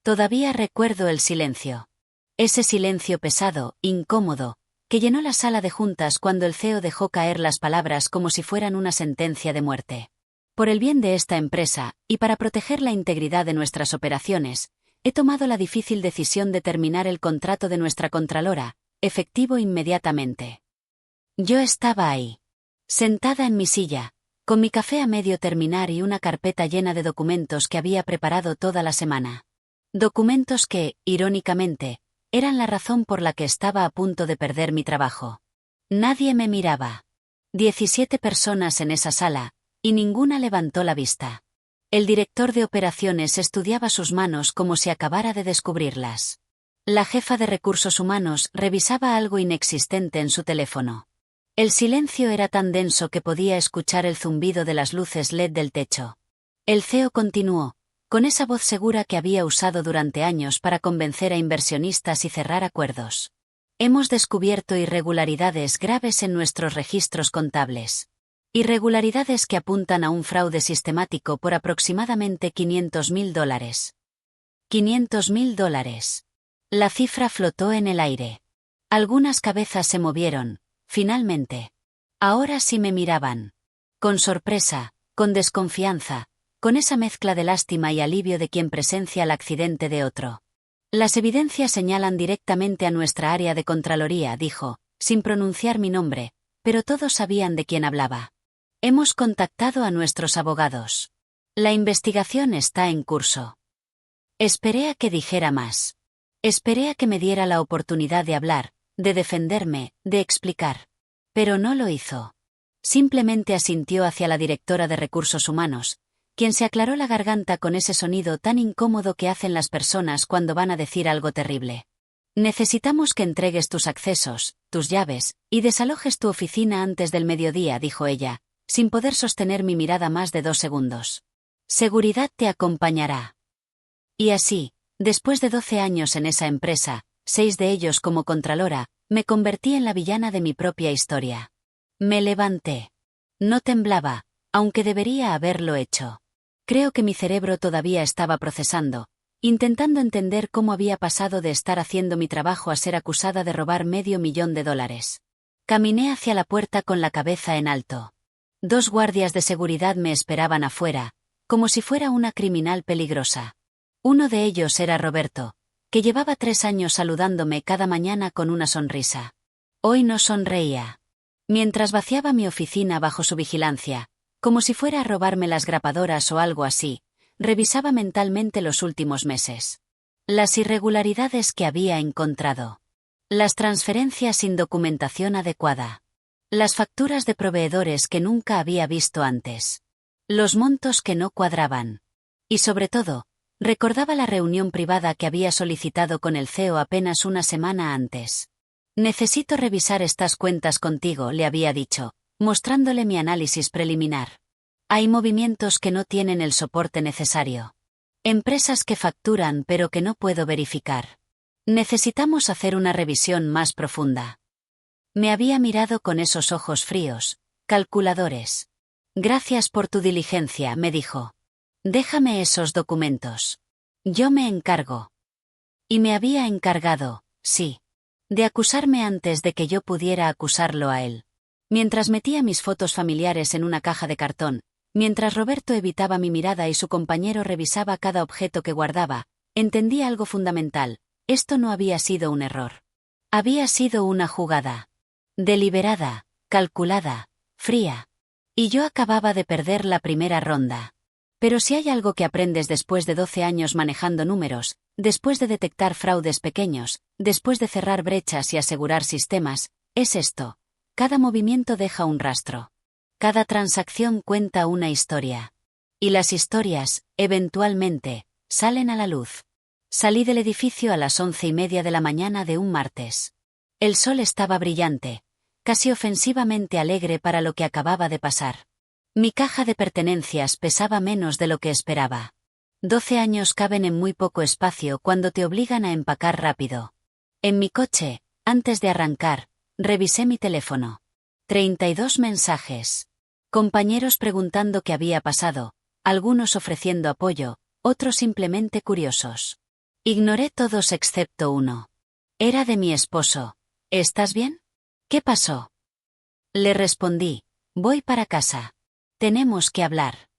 Todavía recuerdo el silencio. Ese silencio pesado, incómodo, que llenó la sala de juntas cuando el CEO dejó caer las palabras como si fueran una sentencia de muerte. Por el bien de esta empresa, y para proteger la integridad de nuestras operaciones, he tomado la difícil decisión de terminar el contrato de nuestra contralora, efectivo inmediatamente. Yo estaba ahí, sentada en mi silla, con mi café a medio terminar y una carpeta llena de documentos que había preparado toda la semana. Documentos que, irónicamente, eran la razón por la que estaba a punto de perder mi trabajo. Nadie me miraba. 17 personas en esa sala, y ninguna levantó la vista. El director de operaciones estudiaba sus manos como si acabara de descubrirlas. La jefa de recursos humanos revisaba algo inexistente en su teléfono. El silencio era tan denso que podía escuchar el zumbido de las luces LED del techo. El CEO continuó, con esa voz segura que había usado durante años para convencer a inversionistas y cerrar acuerdos. Hemos descubierto irregularidades graves en nuestros registros contables. Irregularidades que apuntan a un fraude sistemático por aproximadamente $500.000. $500.000. La cifra flotó en el aire. Algunas cabezas se movieron, finalmente. Ahora sí me miraban. Con sorpresa, con desconfianza, con esa mezcla de lástima y alivio de quien presencia el accidente de otro. Las evidencias señalan directamente a nuestra área de Contraloría, dijo, sin pronunciar mi nombre, pero todos sabían de quién hablaba. Hemos contactado a nuestros abogados. La investigación está en curso. Esperé a que dijera más. Esperé a que me diera la oportunidad de hablar, de defenderme, de explicar. Pero no lo hizo. Simplemente asintió hacia la directora de recursos humanos, quien se aclaró la garganta con ese sonido tan incómodo que hacen las personas cuando van a decir algo terrible. Necesitamos que entregues tus accesos, tus llaves, y desalojes tu oficina antes del mediodía, dijo ella, sin poder sostener mi mirada más de 2 segundos. Seguridad te acompañará. Y así, después de 12 años en esa empresa, 6 de ellos como contralora, me convertí en la villana de mi propia historia. Me levanté. No temblaba, aunque debería haberlo hecho. Creo que mi cerebro todavía estaba procesando, intentando entender cómo había pasado de estar haciendo mi trabajo a ser acusada de robar $500.000. Caminé hacia la puerta con la cabeza en alto. 2 guardias de seguridad me esperaban afuera, como si fuera una criminal peligrosa. Uno de ellos era Roberto, que llevaba 3 años saludándome cada mañana con una sonrisa. Hoy no sonreía. Mientras vaciaba mi oficina bajo su vigilancia, como si fuera a robarme las grapadoras o algo así, revisaba mentalmente los últimos meses. Las irregularidades que había encontrado. Las transferencias sin documentación adecuada. Las facturas de proveedores que nunca había visto antes. Los montos que no cuadraban. Y sobre todo, recordaba la reunión privada que había solicitado con el CEO apenas una semana antes. Necesito revisar estas cuentas contigo, le había dicho, mostrándole mi análisis preliminar. Hay movimientos que no tienen el soporte necesario. Empresas que facturan pero que no puedo verificar. Necesitamos hacer una revisión más profunda. Me había mirado con esos ojos fríos, calculadores. Gracias por tu diligencia, me dijo. Déjame esos documentos. Yo me encargo. Y me había encargado, sí, de acusarme antes de que yo pudiera acusarlo a él. Mientras metía mis fotos familiares en una caja de cartón, mientras Roberto evitaba mi mirada y su compañero revisaba cada objeto que guardaba, entendí algo fundamental: esto no había sido un error. Había sido una jugada. Deliberada, calculada, fría. Y yo acababa de perder la primera ronda. Pero si hay algo que aprendes después de 12 años manejando números, después de detectar fraudes pequeños, después de cerrar brechas y asegurar sistemas, es esto: cada movimiento deja un rastro. Cada transacción cuenta una historia. Y las historias, eventualmente, salen a la luz. Salí del edificio a las 11:30 de la mañana de un martes. El sol estaba brillante, casi ofensivamente alegre para lo que acababa de pasar. Mi caja de pertenencias pesaba menos de lo que esperaba. 12 años caben en muy poco espacio cuando te obligan a empacar rápido. En mi coche, antes de arrancar, revisé mi teléfono. 32 mensajes. Compañeros preguntando qué había pasado, algunos ofreciendo apoyo, otros simplemente curiosos. Ignoré todos excepto uno. Era de mi esposo. ¿Estás bien? ¿Qué pasó? Le respondí, voy para casa. Tenemos que hablar.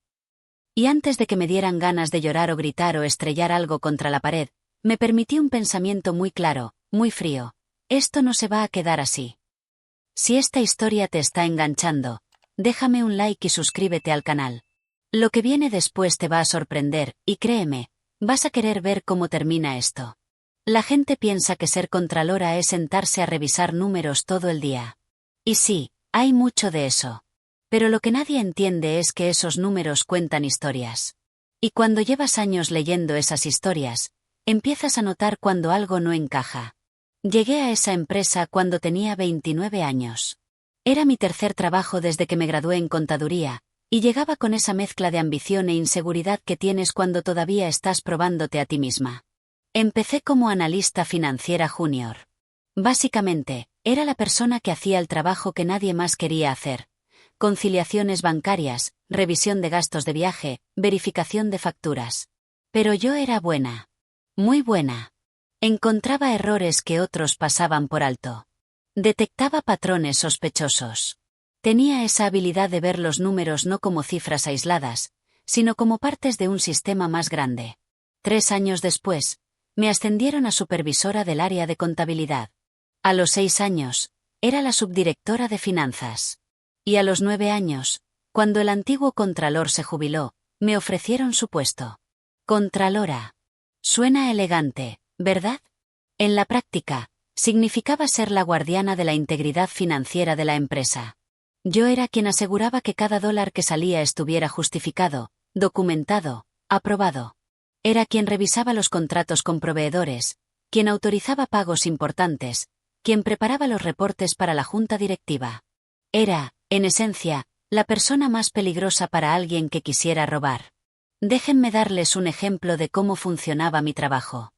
Y antes de que me dieran ganas de llorar o gritar o estrellar algo contra la pared, me permití un pensamiento muy claro, muy frío. Esto no se va a quedar así. Si esta historia te está enganchando, déjame un like y suscríbete al canal. Lo que viene después te va a sorprender, y créeme, vas a querer ver cómo termina esto. La gente piensa que ser contralora es sentarse a revisar números todo el día. Y sí, hay mucho de eso. Pero lo que nadie entiende es que esos números cuentan historias. Y cuando llevas años leyendo esas historias, empiezas a notar cuando algo no encaja. Llegué a esa empresa cuando tenía 29 años. Era mi tercer trabajo desde que me gradué en contaduría, y llegaba con esa mezcla de ambición e inseguridad que tienes cuando todavía estás probándote a ti misma. Empecé como analista financiera junior. Básicamente, era la persona que hacía el trabajo que nadie más quería hacer. Conciliaciones bancarias, revisión de gastos de viaje, verificación de facturas. Pero yo era buena. Muy buena. Encontraba errores que otros pasaban por alto. Detectaba patrones sospechosos. Tenía esa habilidad de ver los números no como cifras aisladas, sino como partes de un sistema más grande. 3 años después, me ascendieron a supervisora del área de contabilidad. A los 6 años, era la subdirectora de finanzas. Y a los 9 años, cuando el antiguo contralor se jubiló, me ofrecieron su puesto. Contralora. Suena elegante, ¿verdad? En la práctica, significaba ser la guardiana de la integridad financiera de la empresa. Yo era quien aseguraba que cada dólar que salía estuviera justificado, documentado, aprobado. Era quien revisaba los contratos con proveedores, quien autorizaba pagos importantes, quien preparaba los reportes para la junta directiva. Era, en esencia, la persona más peligrosa para alguien que quisiera robar. Déjenme darles un ejemplo de cómo funcionaba mi trabajo.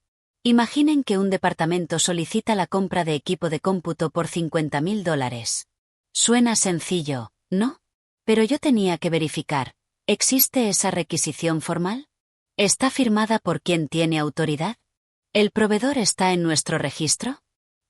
Imaginen que un departamento solicita la compra de equipo de cómputo por $50.000. Suena sencillo, ¿no? Pero yo tenía que verificar, ¿existe esa requisición formal? ¿Está firmada por quien tiene autoridad? ¿El proveedor está en nuestro registro?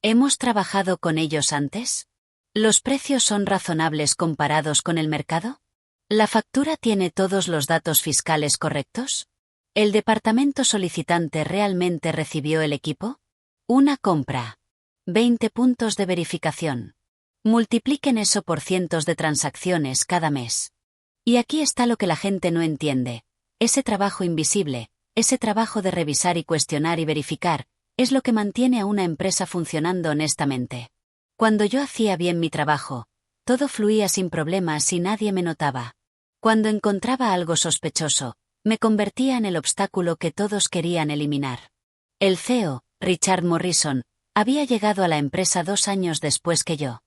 ¿Hemos trabajado con ellos antes? ¿Los precios son razonables comparados con el mercado? ¿La factura tiene todos los datos fiscales correctos? ¿El departamento solicitante realmente recibió el equipo? Una compra. 20 puntos de verificación. Multipliquen eso por cientos de transacciones cada mes. Y aquí está lo que la gente no entiende. Ese trabajo invisible, ese trabajo de revisar y cuestionar y verificar, es lo que mantiene a una empresa funcionando honestamente. Cuando yo hacía bien mi trabajo, todo fluía sin problemas y nadie me notaba. Cuando encontraba algo sospechoso, me convertía en el obstáculo que todos querían eliminar. El CEO, Richard Morrison, había llegado a la empresa 2 años después que yo.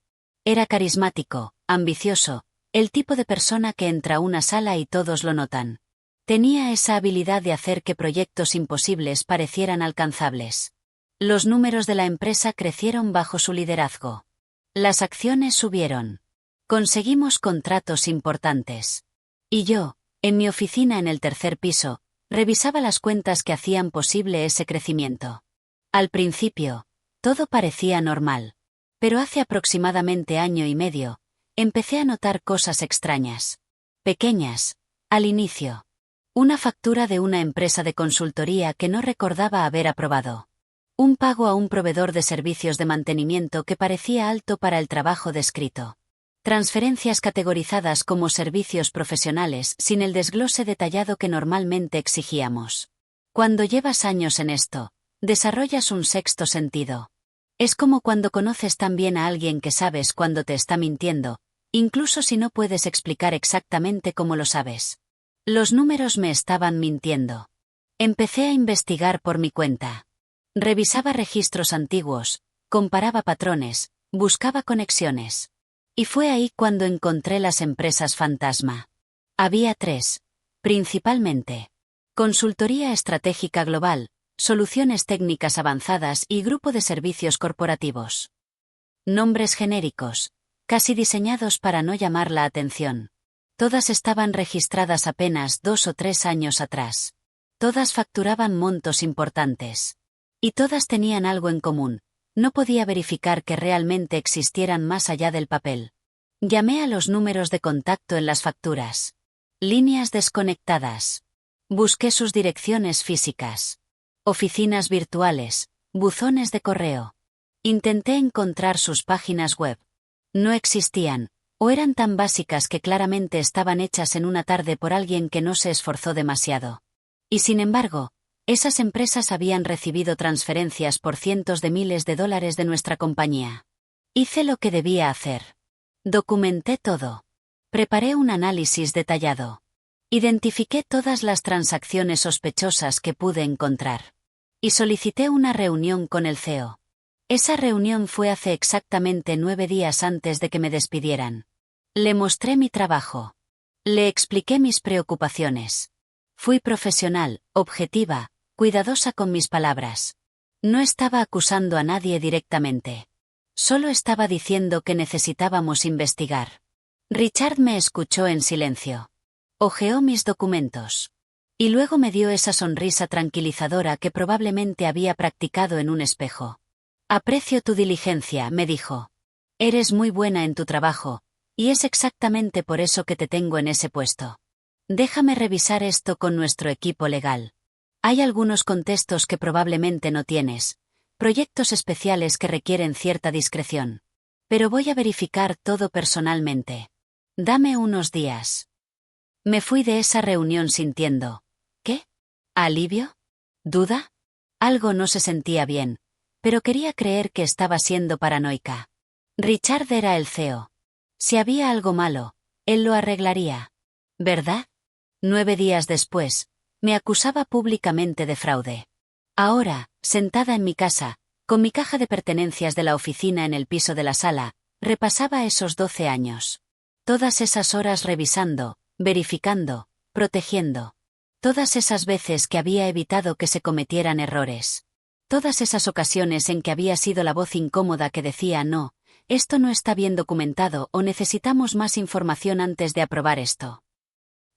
Era carismático, ambicioso, el tipo de persona que entra a una sala y todos lo notan. Tenía esa habilidad de hacer que proyectos imposibles parecieran alcanzables. Los números de la empresa crecieron bajo su liderazgo. Las acciones subieron. Conseguimos contratos importantes. Y yo, en mi oficina en el 3er piso, revisaba las cuentas que hacían posible ese crecimiento. Al principio, todo parecía normal. Pero hace aproximadamente año y medio, empecé a notar cosas extrañas. Pequeñas, al inicio. Una factura de una empresa de consultoría que no recordaba haber aprobado. Un pago a un proveedor de servicios de mantenimiento que parecía alto para el trabajo descrito. Transferencias categorizadas como servicios profesionales sin el desglose detallado que normalmente exigíamos. Cuando llevas años en esto, desarrollas un sexto sentido. Es como cuando conoces tan bien a alguien que sabes cuando te está mintiendo, incluso si no puedes explicar exactamente cómo lo sabes. Los números me estaban mintiendo. Empecé a investigar por mi cuenta. Revisaba registros antiguos, comparaba patrones, buscaba conexiones. Y fue ahí cuando encontré las empresas fantasma. Había 3, principalmente. Consultoría estratégica global, soluciones técnicas avanzadas y grupo de servicios corporativos. Nombres genéricos, casi diseñados para no llamar la atención. Todas estaban registradas apenas 2 o 3 años atrás. Todas facturaban montos importantes. Y todas tenían algo en común. No podía verificar que realmente existieran más allá del papel. Llamé a los números de contacto en las facturas. Líneas desconectadas. Busqué sus direcciones físicas. Oficinas virtuales, buzones de correo. Intenté encontrar sus páginas web. No existían, o eran tan básicas que claramente estaban hechas en una tarde por alguien que no se esforzó demasiado. Y sin embargo, esas empresas habían recibido transferencias por cientos de miles de dólares de nuestra compañía. Hice lo que debía hacer. Documenté todo. Preparé un análisis detallado. Identifiqué todas las transacciones sospechosas que pude encontrar. Y solicité una reunión con el CEO. Esa reunión fue hace exactamente 9 días antes de que me despidieran. Le mostré mi trabajo. Le expliqué mis preocupaciones. Fui profesional, objetiva, cuidadosa con mis palabras. No estaba acusando a nadie directamente. Solo estaba diciendo que necesitábamos investigar. Richard me escuchó en silencio. Hojeó mis documentos. Y luego me dio esa sonrisa tranquilizadora que probablemente había practicado en un espejo. Aprecio tu diligencia, me dijo. Eres muy buena en tu trabajo, y es exactamente por eso que te tengo en ese puesto. Déjame revisar esto con nuestro equipo legal. Hay algunos contextos que probablemente no tienes, proyectos especiales que requieren cierta discreción. Pero voy a verificar todo personalmente. Dame unos días. Me fui de esa reunión sintiendo, ¿qué? ¿Alivio? ¿Duda? Algo no se sentía bien, pero quería creer que estaba siendo paranoica. Richard era el CEO. Si había algo malo, él lo arreglaría. ¿Verdad? 9 días después, me acusaba públicamente de fraude. Ahora, sentada en mi casa, con mi caja de pertenencias de la oficina en el piso de la sala, repasaba esos 12 años. Todas esas horas revisando, verificando, protegiendo. Todas esas veces que había evitado que se cometieran errores. Todas esas ocasiones en que había sido la voz incómoda que decía no, esto no está bien documentado o necesitamos más información antes de aprobar esto.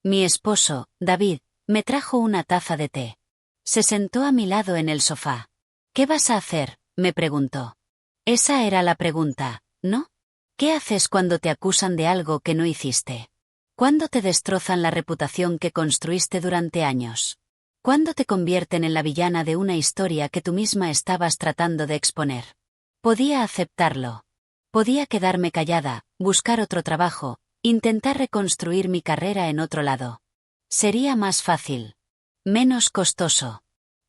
Mi esposo, David, me trajo una taza de té. Se sentó a mi lado en el sofá. ¿Qué vas a hacer?, me preguntó. Esa era la pregunta, ¿no? ¿Qué haces cuando te acusan de algo que no hiciste? ¿Cuándo te destrozan la reputación que construiste durante años? ¿Cuándo te convierten en la villana de una historia que tú misma estabas tratando de exponer? Podía aceptarlo. Podía quedarme callada, buscar otro trabajo, intentar reconstruir mi carrera en otro lado. Sería más fácil. Menos costoso.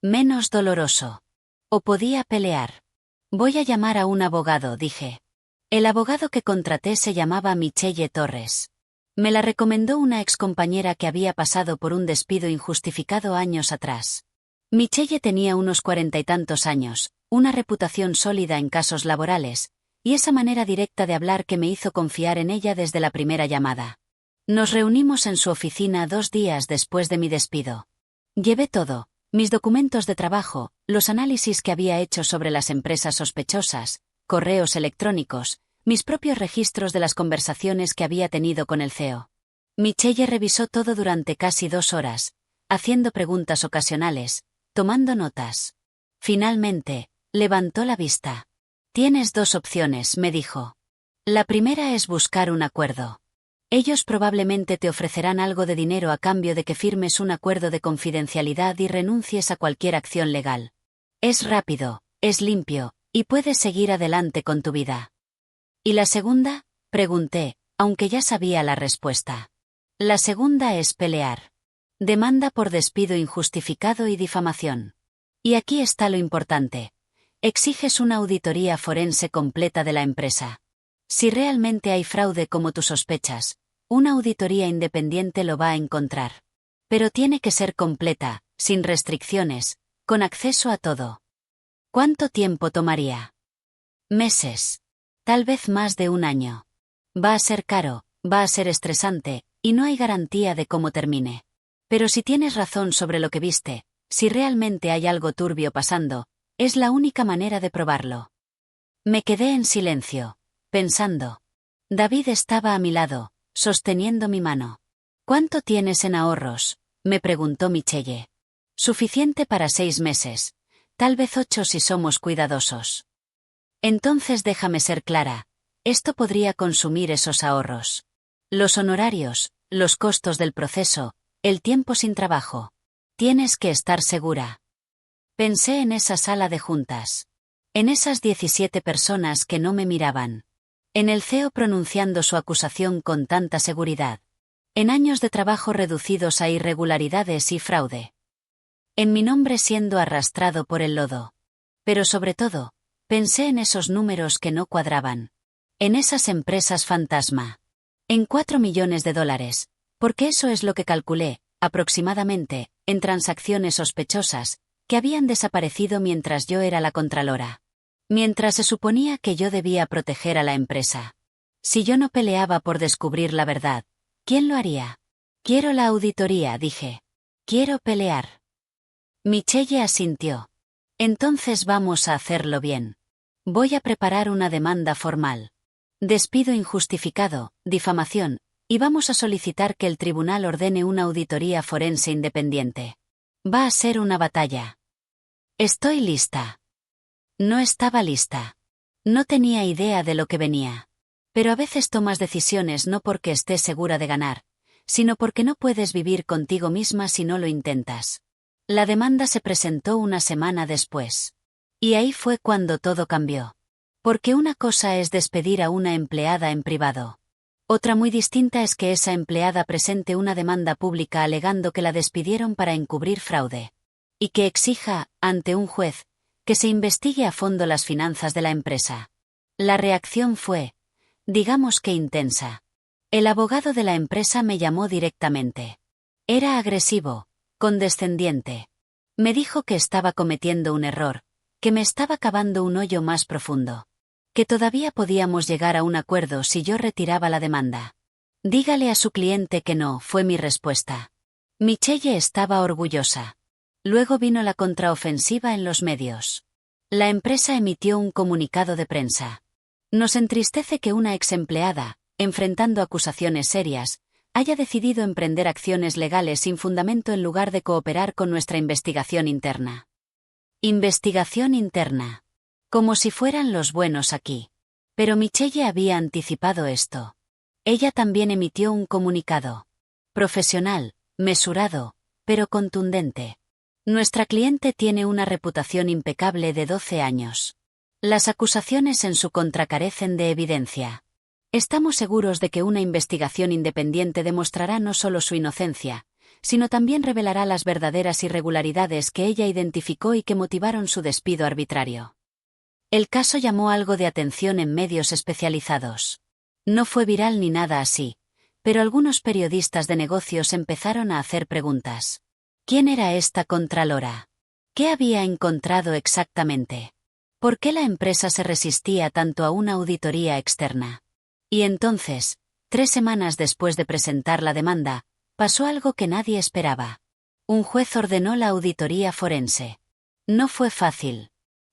Menos doloroso. O podía pelear. Voy a llamar a un abogado, dije. El abogado que contraté se llamaba Michelle Torres. Me la recomendó una excompañera que había pasado por un despido injustificado años atrás. Michelle tenía unos 40 y tantos años, una reputación sólida en casos laborales, y esa manera directa de hablar que me hizo confiar en ella desde la primera llamada. Nos reunimos en su oficina 2 días después de mi despido. Llevé todo, mis documentos de trabajo, los análisis que había hecho sobre las empresas sospechosas, correos electrónicos, mis propios registros de las conversaciones que había tenido con el CEO. Michelle revisó todo durante casi 2 horas, haciendo preguntas ocasionales, tomando notas. Finalmente, levantó la vista. Tienes 2 opciones, me dijo. La primera es buscar un acuerdo. Ellos probablemente te ofrecerán algo de dinero a cambio de que firmes un acuerdo de confidencialidad y renuncies a cualquier acción legal. Es rápido, es limpio, y puedes seguir adelante con tu vida. ¿Y la segunda?, pregunté, aunque ya sabía la respuesta. La segunda es pelear. Demanda por despido injustificado y difamación. Y aquí está lo importante. Exiges una auditoría forense completa de la empresa. Si realmente hay fraude como tú sospechas, una auditoría independiente lo va a encontrar. Pero tiene que ser completa, sin restricciones, con acceso a todo. ¿Cuánto tiempo tomaría? Meses. Tal vez más de 1 año. Va a ser caro, va a ser estresante, y no hay garantía de cómo termine. Pero si tienes razón sobre lo que viste, si realmente hay algo turbio pasando, es la única manera de probarlo. Me quedé en silencio, pensando. David estaba a mi lado, sosteniendo mi mano. ¿Cuánto tienes en ahorros?, me preguntó Michelle. Suficiente para 6 meses, Tal vez 8 si somos cuidadosos. Entonces déjame ser clara, esto podría consumir esos ahorros. Los honorarios, los costos del proceso, el tiempo sin trabajo. Tienes que estar segura. Pensé en esa sala de juntas. En esas 17 personas que no me miraban. En el CEO pronunciando su acusación con tanta seguridad. En años de trabajo reducidos a irregularidades y fraude. En mi nombre siendo arrastrado por el lodo. Pero sobre todo, pensé en esos números que no cuadraban. En esas empresas fantasma. En $4 millones, porque eso es lo que calculé, aproximadamente, en transacciones sospechosas, que habían desaparecido mientras yo era la contralora. Mientras se suponía que yo debía proteger a la empresa. Si yo no peleaba por descubrir la verdad, ¿quién lo haría? Quiero la auditoría, dije. Quiero pelear. Michelle asintió. Entonces vamos a hacerlo bien. Voy a preparar una demanda formal. Despido injustificado, difamación, y vamos a solicitar que el tribunal ordene una auditoría forense independiente. Va a ser una batalla. Estoy lista. No estaba lista. No tenía idea de lo que venía. Pero a veces tomas decisiones no porque estés segura de ganar, sino porque no puedes vivir contigo misma si no lo intentas. La demanda se presentó una semana después. Y ahí fue cuando todo cambió. Porque una cosa es despedir a una empleada en privado. Otra muy distinta es que esa empleada presente una demanda pública alegando que la despidieron para encubrir fraude. Y que exija, ante un juez, que se investigue a fondo las finanzas de la empresa. La reacción fue, digamos que intensa. El abogado de la empresa me llamó directamente. Era agresivo, condescendiente. Me dijo que estaba cometiendo un error, que me estaba cavando un hoyo más profundo. Que todavía podíamos llegar a un acuerdo si yo retiraba la demanda. Dígale a su cliente que no, fue mi respuesta. Michelle estaba orgullosa. Luego vino la contraofensiva en los medios. La empresa emitió un comunicado de prensa. Nos entristece que una ex empleada, enfrentando acusaciones serias, haya decidido emprender acciones legales sin fundamento en lugar de cooperar con nuestra investigación interna. Investigación interna. Como si fueran los buenos aquí. Pero Michelle había anticipado esto. Ella también emitió un comunicado. Profesional, mesurado, pero contundente. Nuestra cliente tiene una reputación impecable de 12 años. Las acusaciones en su contra carecen de evidencia. Estamos seguros de que una investigación independiente demostrará no solo su inocencia, sino también revelará las verdaderas irregularidades que ella identificó y que motivaron su despido arbitrario. El caso llamó algo de atención en medios especializados. No fue viral ni nada así, pero algunos periodistas de negocios empezaron a hacer preguntas. ¿Quién era esta contralora? ¿Qué había encontrado exactamente? ¿Por qué la empresa se resistía tanto a una auditoría externa? Y entonces, 3 semanas después de presentar la demanda, pasó algo que nadie esperaba. Un juez ordenó la auditoría forense. No fue fácil.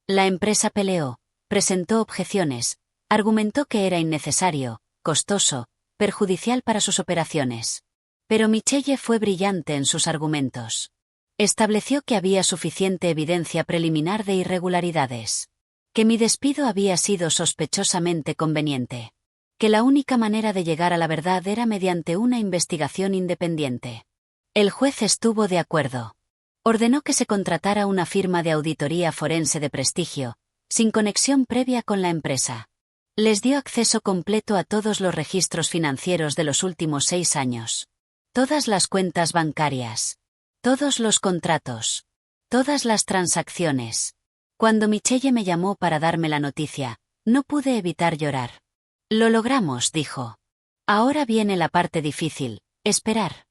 La empresa peleó, presentó objeciones, argumentó que era innecesario, costoso, perjudicial para sus operaciones. Pero Michelle fue brillante en sus argumentos. Estableció que había suficiente evidencia preliminar de irregularidades. Que mi despido había sido sospechosamente conveniente. Que la única manera de llegar a la verdad era mediante una investigación independiente. El juez estuvo de acuerdo. Ordenó que se contratara una firma de auditoría forense de prestigio, sin conexión previa con la empresa. Les dio acceso completo a todos los registros financieros de los últimos 6 años. Todas las cuentas bancarias. Todos los contratos. Todas las transacciones. Cuando Michelle me llamó para darme la noticia, no pude evitar llorar. Lo logramos, dijo. Ahora viene la parte difícil, esperar.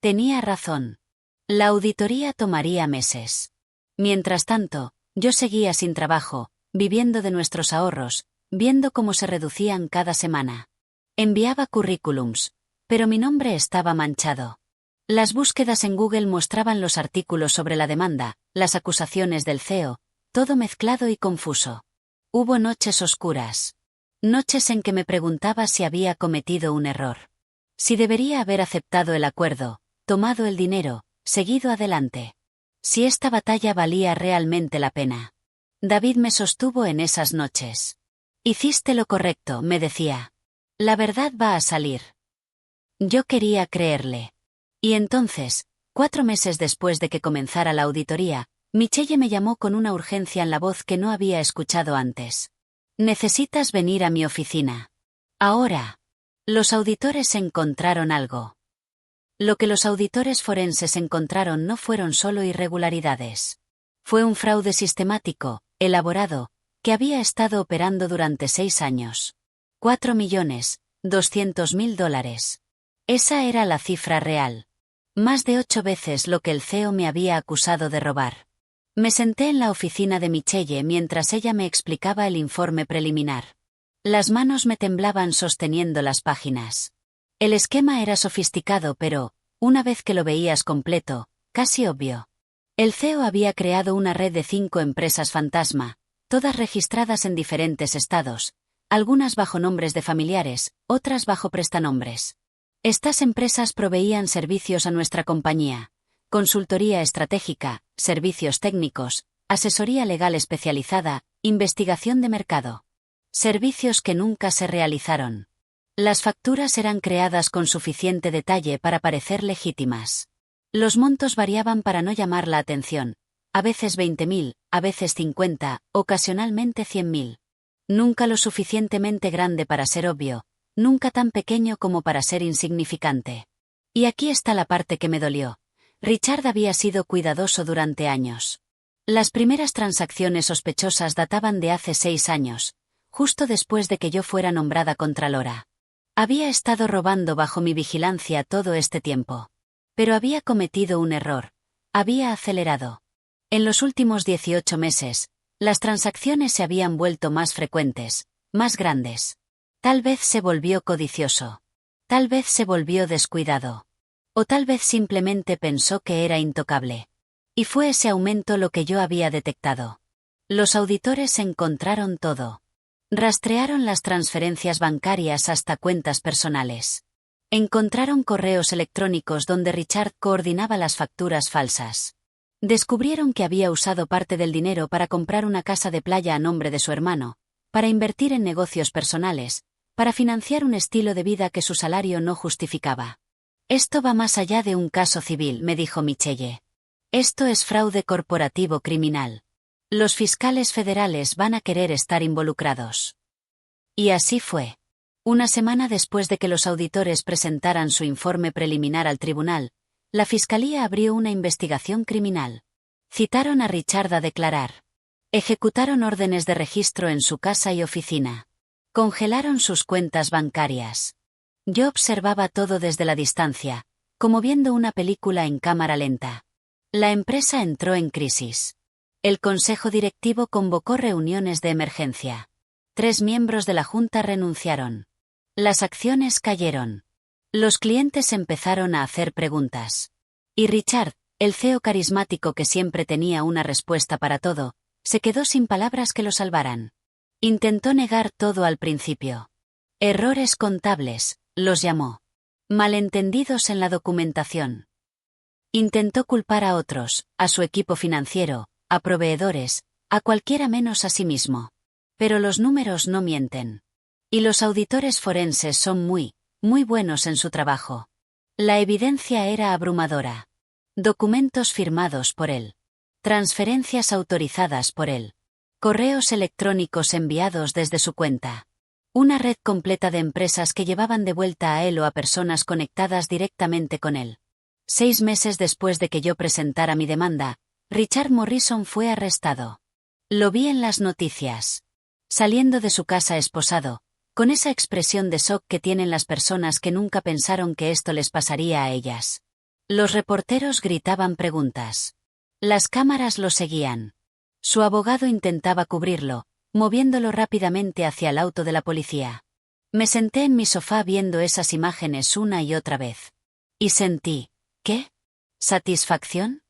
Tenía razón. La auditoría tomaría meses. Mientras tanto, yo seguía sin trabajo, viviendo de nuestros ahorros, viendo cómo se reducían cada semana. Enviaba currículums, pero mi nombre estaba manchado. Las búsquedas en Google mostraban los artículos sobre la demanda, las acusaciones del CEO, todo mezclado y confuso. Hubo noches oscuras. Noches en que me preguntaba si había cometido un error. Si debería haber aceptado el acuerdo, tomado el dinero, seguido adelante. Si esta batalla valía realmente la pena. David me sostuvo en esas noches. Hiciste lo correcto, me decía. La verdad va a salir. Yo quería creerle. Y entonces, 4 meses después de que comenzara la auditoría, Michelle me llamó con una urgencia en la voz que no había escuchado antes. Necesitas venir a mi oficina. Ahora. Los auditores encontraron algo. Lo que los auditores forenses encontraron no fueron solo irregularidades. Fue un fraude sistemático, elaborado, que había estado operando durante 6 años. $4.200.000. Esa era la cifra real. Más de 8 veces lo que el CEO me había acusado de robar. Me senté en la oficina de Michelle mientras ella me explicaba el informe preliminar. Las manos me temblaban sosteniendo las páginas. El esquema era sofisticado pero, una vez que lo veías completo, casi obvio. El CEO había creado una red de 5 empresas fantasma, todas registradas en diferentes estados, algunas bajo nombres de familiares, otras bajo prestanombres. Estas empresas proveían servicios a nuestra compañía: consultoría estratégica, servicios técnicos, asesoría legal especializada, investigación de mercado. Servicios que nunca se realizaron. Las facturas eran creadas con suficiente detalle para parecer legítimas. Los montos variaban para no llamar la atención, a veces 20.000, a veces 50, ocasionalmente 100.000. Nunca lo suficientemente grande para ser obvio, nunca tan pequeño como para ser insignificante. Y aquí está la parte que me dolió. Richard había sido cuidadoso durante años. Las primeras transacciones sospechosas databan de hace 6 años, justo después de que yo fuera nombrada contralora. Había estado robando bajo mi vigilancia todo este tiempo. Pero había cometido un error. Había acelerado. En los últimos 18 meses, las transacciones se habían vuelto más frecuentes, más grandes. Tal vez se volvió codicioso. Tal vez se volvió descuidado. O tal vez simplemente pensó que era intocable. Y fue ese aumento lo que yo había detectado. Los auditores encontraron todo. Rastrearon las transferencias bancarias hasta cuentas personales. Encontraron correos electrónicos donde Richard coordinaba las facturas falsas. Descubrieron que había usado parte del dinero para comprar una casa de playa a nombre de su hermano, para invertir en negocios personales, para financiar un estilo de vida que su salario no justificaba. Esto va más allá de un caso civil, me dijo Michelle. Esto es fraude corporativo criminal. Los fiscales federales van a querer estar involucrados. Y así fue. Una semana después de que los auditores presentaran su informe preliminar al tribunal, la fiscalía abrió una investigación criminal. Citaron a Richard a declarar. Ejecutaron órdenes de registro en su casa y oficina. Congelaron sus cuentas bancarias. Yo observaba todo desde la distancia, como viendo una película en cámara lenta. La empresa entró en crisis. El consejo directivo convocó reuniones de emergencia. 3 miembros de la junta renunciaron. Las acciones cayeron. Los clientes empezaron a hacer preguntas. Y Richard, el CEO carismático que siempre tenía una respuesta para todo, se quedó sin palabras que lo salvaran. Intentó negar todo al principio. Errores contables, los llamó. Malentendidos en la documentación. Intentó culpar a otros, a su equipo financiero, a proveedores, a cualquiera menos a sí mismo. Pero los números no mienten. Y los auditores forenses son muy buenos en su trabajo. La evidencia era abrumadora. Documentos firmados por él. Transferencias autorizadas por él. Correos electrónicos enviados desde su cuenta. Una red completa de empresas que llevaban de vuelta a él o a personas conectadas directamente con él. 6 meses después de que yo presentara mi demanda, Richard Morrison fue arrestado. Lo vi en las noticias. Saliendo de su casa esposado, con esa expresión de shock que tienen las personas que nunca pensaron que esto les pasaría a ellas. Los reporteros gritaban preguntas. Las cámaras lo seguían. Su abogado intentaba cubrirlo, moviéndolo rápidamente hacia el auto de la policía. Me senté en mi sofá viendo esas imágenes una y otra vez. Y sentí, ¿qué? ¿Satisfacción?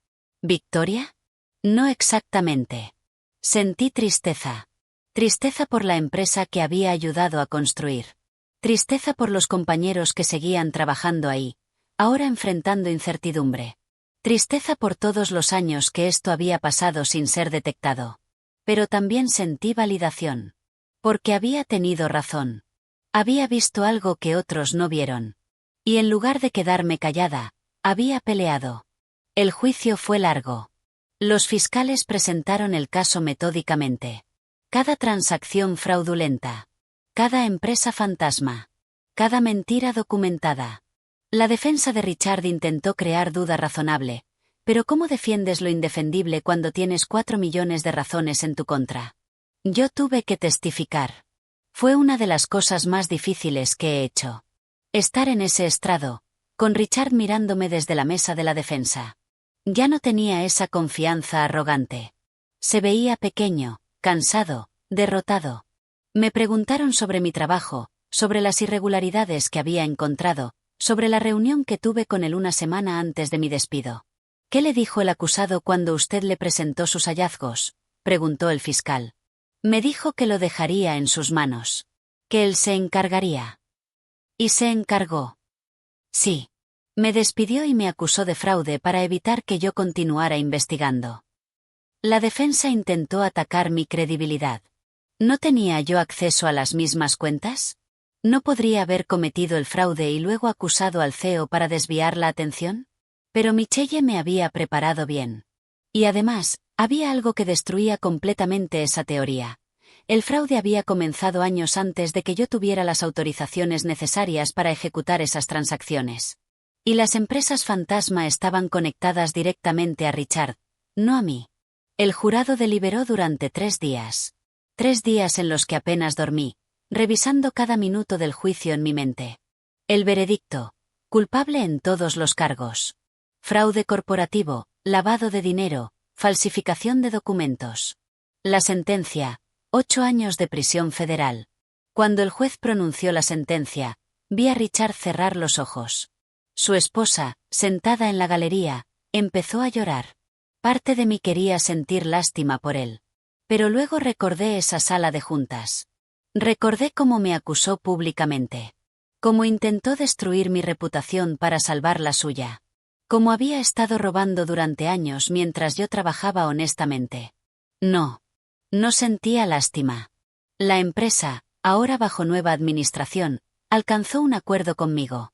¿Victoria? No exactamente. Sentí tristeza. Tristeza por la empresa que había ayudado a construir. Tristeza por los compañeros que seguían trabajando ahí, ahora enfrentando incertidumbre. Tristeza por todos los años que esto había pasado sin ser detectado. Pero también sentí validación. Porque había tenido razón. Había visto algo que otros no vieron. Y en lugar de quedarme callada, había peleado. El juicio fue largo. Los fiscales presentaron el caso metódicamente. Cada transacción fraudulenta. Cada empresa fantasma. Cada mentira documentada. La defensa de Richard intentó crear duda razonable. Pero ¿cómo defiendes lo indefendible cuando tienes 4 millones de razones en tu contra? Yo tuve que testificar. Fue una de las cosas más difíciles que he hecho. Estar en ese estrado, con Richard mirándome desde la mesa de la defensa. Ya no tenía esa confianza arrogante. Se veía pequeño, cansado, derrotado. Me preguntaron sobre mi trabajo, sobre las irregularidades que había encontrado, sobre la reunión que tuve con él una semana antes de mi despido. ¿Qué le dijo el acusado cuando usted le presentó sus hallazgos?, preguntó el fiscal. Me dijo que lo dejaría en sus manos. Que él se encargaría. ¿Y se encargó? Sí. Me despidió y me acusó de fraude para evitar que yo continuara investigando. La defensa intentó atacar mi credibilidad. ¿No tenía yo acceso a las mismas cuentas? ¿No podría haber cometido el fraude y luego acusado al CEO para desviar la atención? Pero Michelle me había preparado bien. Y además, había algo que destruía completamente esa teoría. El fraude había comenzado años antes de que yo tuviera las autorizaciones necesarias para ejecutar esas transacciones. Y las empresas fantasma estaban conectadas directamente a Richard, no a mí. El jurado deliberó durante 3 días. 3 días en los que apenas dormí, revisando cada minuto del juicio en mi mente. El veredicto: culpable en todos los cargos. Fraude corporativo, lavado de dinero, falsificación de documentos. La sentencia: 8 años de prisión federal. Cuando el juez pronunció la sentencia, vi a Richard cerrar los ojos. Su esposa, sentada en la galería, empezó a llorar. Parte de mí quería sentir lástima por él. Pero luego recordé esa sala de juntas. Recordé cómo me acusó públicamente. Cómo intentó destruir mi reputación para salvar la suya. Cómo había estado robando durante años mientras yo trabajaba honestamente. No. No sentía lástima. La empresa, ahora bajo nueva administración, alcanzó un acuerdo conmigo.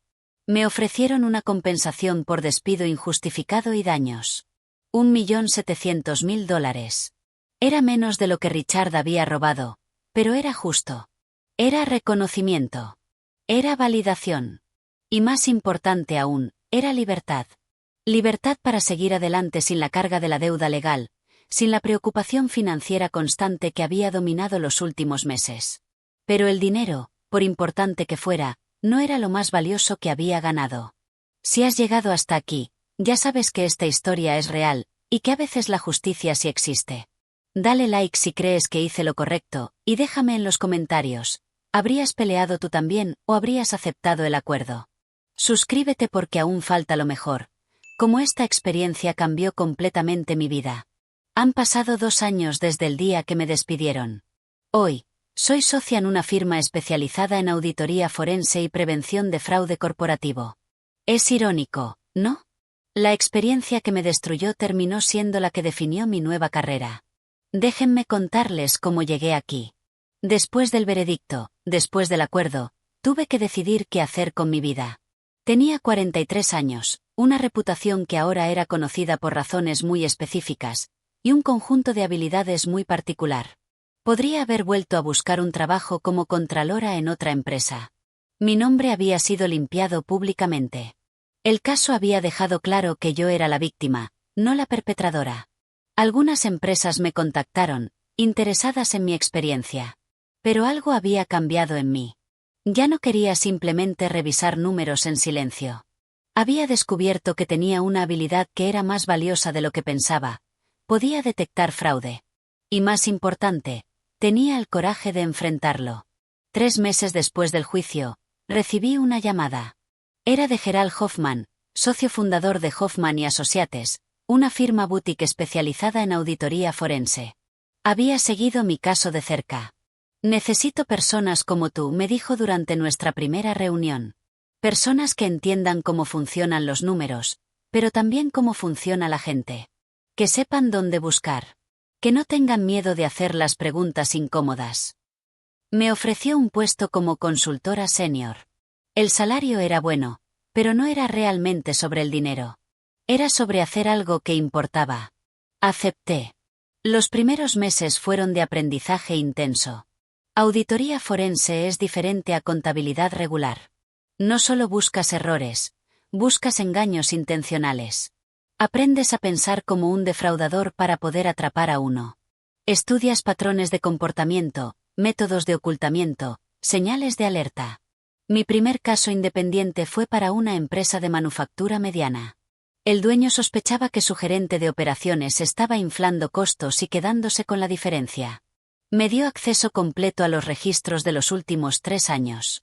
Me ofrecieron una compensación por despido injustificado y daños. $1.700.000. Era menos de lo que Richard había robado, pero era justo. Era reconocimiento. Era validación. Y más importante aún, era libertad. Libertad para seguir adelante sin la carga de la deuda legal, sin la preocupación financiera constante que había dominado los últimos meses. Pero el dinero, por importante que fuera, no era lo más valioso que había ganado. Si has llegado hasta aquí, ya sabes que esta historia es real, y que a veces la justicia sí existe. Dale like si crees que hice lo correcto, y déjame en los comentarios, ¿habrías peleado tú también o habrías aceptado el acuerdo? Suscríbete porque aún falta lo mejor. Como esta experiencia cambió completamente mi vida. Han pasado 2 años desde el día que me despidieron. Hoy, soy socia en una firma especializada en auditoría forense y prevención de fraude corporativo. Es irónico, ¿no? La experiencia que me destruyó terminó siendo la que definió mi nueva carrera. Déjenme contarles cómo llegué aquí. Después del veredicto, después del acuerdo, tuve que decidir qué hacer con mi vida. Tenía 43 años, una reputación que ahora era conocida por razones muy específicas, y un conjunto de habilidades muy particular. Podría haber vuelto a buscar un trabajo como contralora en otra empresa. Mi nombre había sido limpiado públicamente. El caso había dejado claro que yo era la víctima, no la perpetradora. Algunas empresas me contactaron, interesadas en mi experiencia. Pero algo había cambiado en mí. Ya no quería simplemente revisar números en silencio. Había descubierto que tenía una habilidad que era más valiosa de lo que pensaba. Podía detectar fraude. Y más importante, tenía el coraje de enfrentarlo. 3 meses después del juicio, recibí una llamada. Era de Gerald Hoffman, socio fundador de Hoffman y Associates, una firma boutique especializada en auditoría forense. Había seguido mi caso de cerca. Necesito personas como tú, me dijo durante nuestra primera reunión. Personas que entiendan cómo funcionan los números, pero también cómo funciona la gente. Que sepan dónde buscar. Que no tengan miedo de hacer las preguntas incómodas. Me ofreció un puesto como consultora senior. El salario era bueno, pero no era realmente sobre el dinero. Era sobre hacer algo que importaba. Acepté. Los primeros meses fueron de aprendizaje intenso. Auditoría forense es diferente a contabilidad regular. No solo buscas errores, buscas engaños intencionales. Aprendes a pensar como un defraudador para poder atrapar a uno. Estudias patrones de comportamiento, métodos de ocultamiento, señales de alerta. Mi primer caso independiente fue para una empresa de manufactura mediana. El dueño sospechaba que su gerente de operaciones estaba inflando costos y quedándose con la diferencia. Me dio acceso completo a los registros de los últimos 3 años.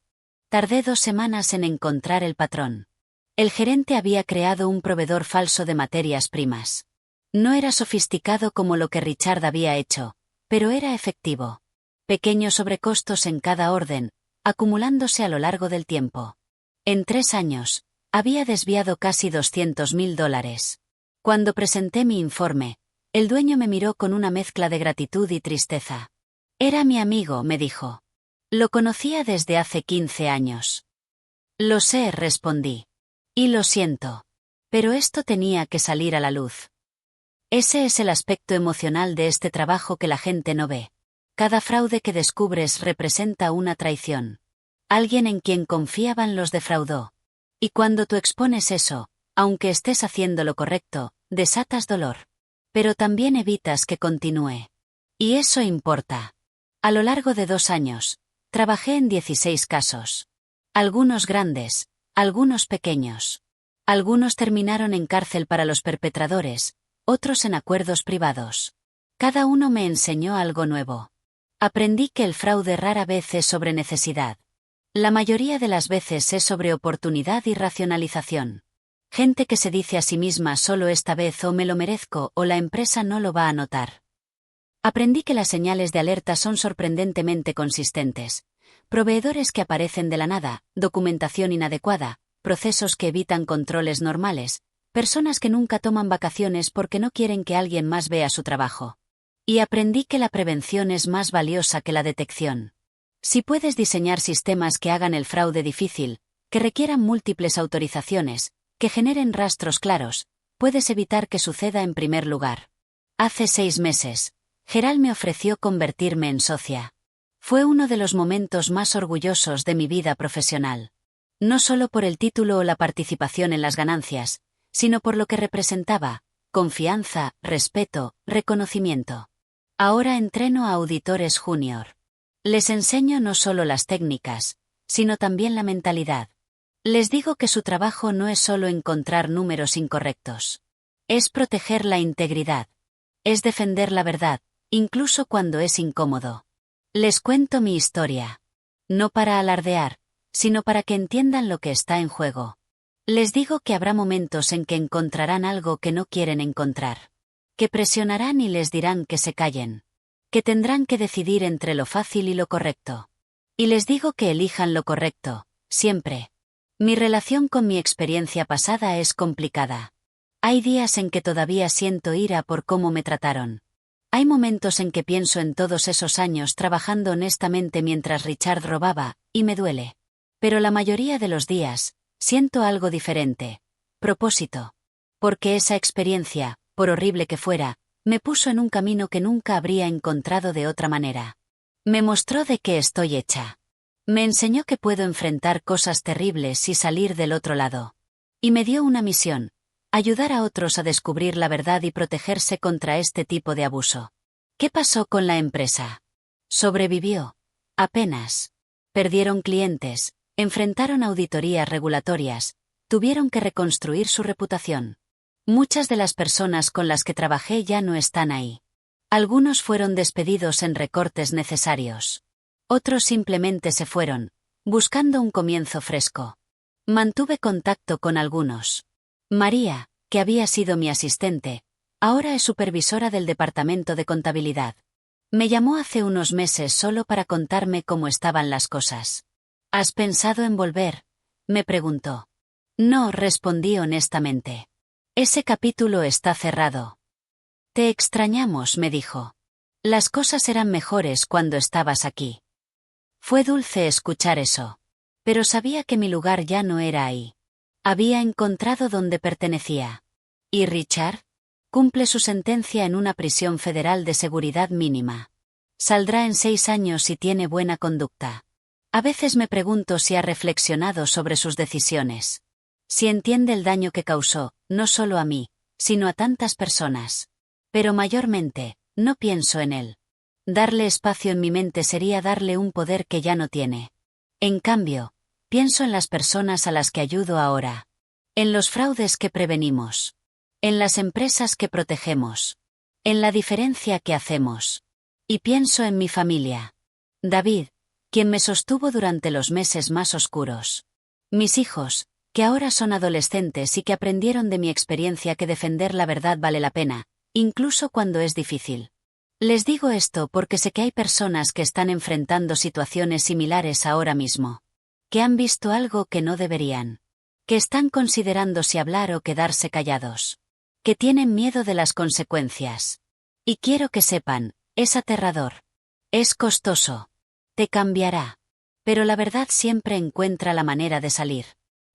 Tardé 2 semanas en encontrar el patrón. El gerente había creado un proveedor falso de materias primas. No era sofisticado como lo que Richard había hecho, pero era efectivo. Pequeños sobrecostos en cada orden, acumulándose a lo largo del tiempo. En 3 años, había desviado casi $200.000. Cuando presenté mi informe, el dueño me miró con una mezcla de gratitud y tristeza. Era mi amigo, me dijo. Lo conocía desde hace 15 años. Lo sé, respondí. Y lo siento. Pero esto tenía que salir a la luz. Ese es el aspecto emocional de este trabajo que la gente no ve. Cada fraude que descubres representa una traición. Alguien en quien confiaban los defraudó. Y cuando tú expones eso, aunque estés haciendo lo correcto, desatas dolor. Pero también evitas que continúe. Y eso importa. A lo largo de 2 años, trabajé en 16 casos. Algunos grandes, algunos pequeños. Algunos terminaron en cárcel para los perpetradores, otros en acuerdos privados. Cada uno me enseñó algo nuevo. Aprendí que el fraude rara vez es sobre necesidad. La mayoría de las veces es sobre oportunidad y racionalización. Gente que se dice a sí misma solo esta vez o me lo merezco o la empresa no lo va a notar. Aprendí que las señales de alerta son sorprendentemente consistentes. Proveedores que aparecen de la nada, documentación inadecuada, procesos que evitan controles normales, personas que nunca toman vacaciones porque no quieren que alguien más vea su trabajo. Y aprendí que la prevención es más valiosa que la detección. Si puedes diseñar sistemas que hagan el fraude difícil, que requieran múltiples autorizaciones, que generen rastros claros, puedes evitar que suceda en primer lugar. Hace 6 meses, Gerald me ofreció convertirme en socia. Fue uno de los momentos más orgullosos de mi vida profesional. No solo por el título o la participación en las ganancias, sino por lo que representaba: confianza, respeto, reconocimiento. Ahora entreno a auditores junior. Les enseño no solo las técnicas, sino también la mentalidad. Les digo que su trabajo no es solo encontrar números incorrectos. Es proteger la integridad. Es defender la verdad, incluso cuando es incómodo. Les cuento mi historia. No para alardear, sino para que entiendan lo que está en juego. Les digo que habrá momentos en que encontrarán algo que no quieren encontrar. Que presionarán y les dirán que se callen. Que tendrán que decidir entre lo fácil y lo correcto. Y les digo que elijan lo correcto, siempre. Mi relación con mi experiencia pasada es complicada. Hay días en que todavía siento ira por cómo me trataron. Hay momentos en que pienso en todos esos años trabajando honestamente mientras Richard robaba, y me duele. Pero la mayoría de los días, siento algo diferente. Propósito. Porque esa experiencia, por horrible que fuera, me puso en un camino que nunca habría encontrado de otra manera. Me mostró de qué estoy hecha. Me enseñó que puedo enfrentar cosas terribles y salir del otro lado. Y me dio una misión: ayudar a otros a descubrir la verdad y protegerse contra este tipo de abuso. ¿Qué pasó con la empresa? Sobrevivió. Apenas. Perdieron clientes, enfrentaron auditorías regulatorias, tuvieron que reconstruir su reputación. Muchas de las personas con las que trabajé ya no están ahí. Algunos fueron despedidos en recortes necesarios. Otros simplemente se fueron, buscando un comienzo fresco. Mantuve contacto con algunos. María, que había sido mi asistente, ahora es supervisora del departamento de contabilidad. Me llamó hace unos meses solo para contarme cómo estaban las cosas. ¿Has pensado en volver?, me preguntó. No, respondí honestamente. Ese capítulo está cerrado. Te extrañamos, me dijo. Las cosas eran mejores cuando estabas aquí. Fue dulce escuchar eso. Pero sabía que mi lugar ya no era ahí. Había encontrado donde pertenecía. ¿Y Richard? Cumple su sentencia en una prisión federal de seguridad mínima. Saldrá en 6 años si tiene buena conducta. A veces me pregunto si ha reflexionado sobre sus decisiones. Si entiende el daño que causó, no solo a mí, sino a tantas personas. Pero mayormente, no pienso en él. Darle espacio en mi mente sería darle un poder que ya no tiene. En cambio, pienso en las personas a las que ayudo ahora. En los fraudes que prevenimos. En las empresas que protegemos. En la diferencia que hacemos. Y pienso en mi familia. David, quien me sostuvo durante los meses más oscuros. Mis hijos, que ahora son adolescentes y que aprendieron de mi experiencia que defender la verdad vale la pena, incluso cuando es difícil. Les digo esto porque sé que hay personas que están enfrentando situaciones similares ahora mismo. Que han visto algo que no deberían. Que están considerando si hablar o quedarse callados. Que tienen miedo de las consecuencias. Y quiero que sepan, es aterrador. Es costoso. Te cambiará. Pero la verdad siempre encuentra la manera de salir.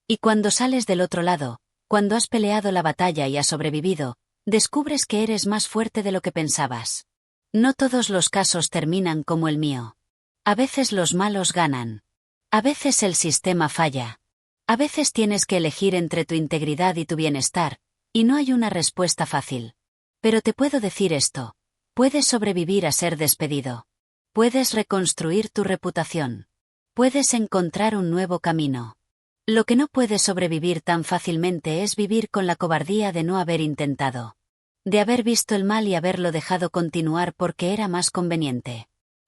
Y cuando sales del otro lado, cuando has peleado la batalla y has sobrevivido, descubres que eres más fuerte de lo que pensabas. No todos los casos terminan como el mío. A veces los malos ganan. A veces el sistema falla. A veces tienes que elegir entre tu integridad y tu bienestar, y no hay una respuesta fácil. Pero te puedo decir esto. Puedes sobrevivir a ser despedido. Puedes reconstruir tu reputación. Puedes encontrar un nuevo camino. Lo que no puedes sobrevivir tan fácilmente es vivir con la cobardía de no haber intentado. De haber visto el mal y haberlo dejado continuar porque era más conveniente.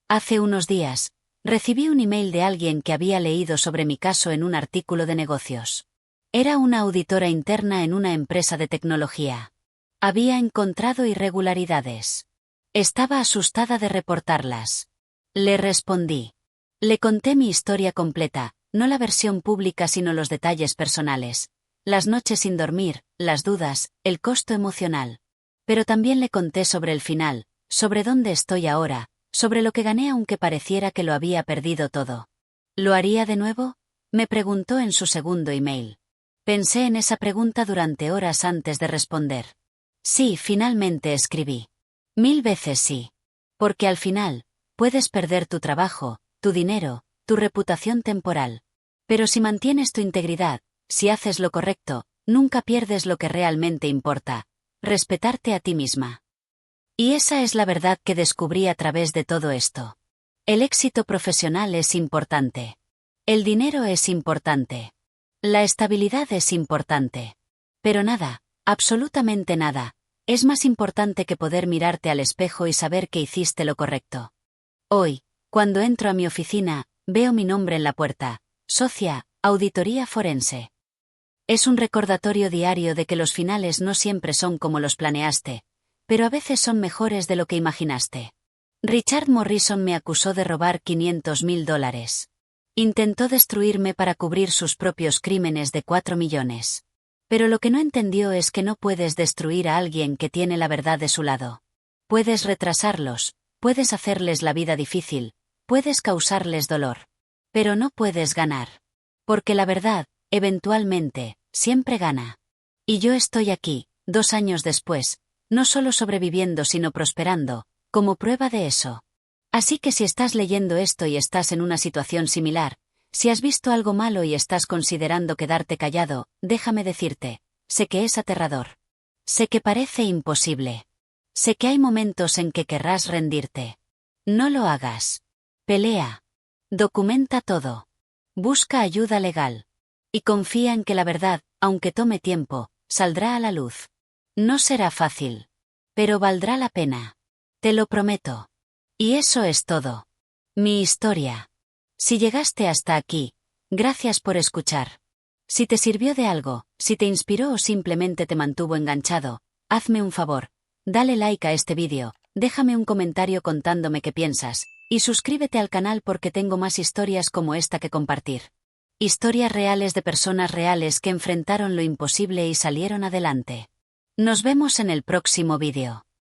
Hace unos días, recibí un email de alguien que había leído sobre mi caso en un artículo de negocios. Era una auditora interna en una empresa de tecnología. Había encontrado irregularidades. Estaba asustada de reportarlas. Le respondí. Le conté mi historia completa, no la versión pública sino los detalles personales. Las noches sin dormir, las dudas, el costo emocional. Pero también le conté sobre el final, sobre dónde estoy ahora, sobre lo que gané aunque pareciera que lo había perdido todo. ¿Lo haría de nuevo? Me preguntó en su segundo email. Pensé en esa pregunta durante horas antes de responder. Sí, finalmente escribí. 1000 veces sí. Porque al final, puedes perder tu trabajo, tu dinero, tu reputación temporal. Pero si mantienes tu integridad, si haces lo correcto, nunca pierdes lo que realmente importa. Respetarte a ti misma. Y esa es la verdad que descubrí a través de todo esto. El éxito profesional es importante. El dinero es importante. La estabilidad es importante. Pero nada, absolutamente nada, es más importante que poder mirarte al espejo y saber que hiciste lo correcto. Hoy, cuando entro a mi oficina, veo mi nombre en la puerta, Socia, Auditoría Forense. Es un recordatorio diario de que los finales no siempre son como los planeaste, pero a veces son mejores de lo que imaginaste. Richard Morrison me acusó de robar $500.000. Intentó destruirme para cubrir sus propios crímenes de 4 millones. Pero lo que no entendió es que no puedes destruir a alguien que tiene la verdad de su lado. Puedes retrasarlos, puedes hacerles la vida difícil, puedes causarles dolor. Pero no puedes ganar. Porque la verdad, eventualmente, siempre gana. Y yo estoy aquí, 2 años después, no solo sobreviviendo sino prosperando, como prueba de eso. Así que si estás leyendo esto y estás en una situación similar, si has visto algo malo y estás considerando quedarte callado, déjame decirte, sé que es aterrador. Sé que parece imposible. Sé que hay momentos en que querrás rendirte. No lo hagas. Pelea. Documenta todo. Busca ayuda legal. Y confía en que la verdad, aunque tome tiempo, saldrá a la luz. No será fácil. Pero valdrá la pena. Te lo prometo. Y eso es todo. Mi historia. Si llegaste hasta aquí, gracias por escuchar. Si te sirvió de algo, si te inspiró o simplemente te mantuvo enganchado, hazme un favor. Dale like a este vídeo, déjame un comentario contándome qué piensas, y suscríbete al canal porque tengo más historias como esta que compartir. Historias reales de personas reales que enfrentaron lo imposible y salieron adelante. Nos vemos en el próximo vídeo.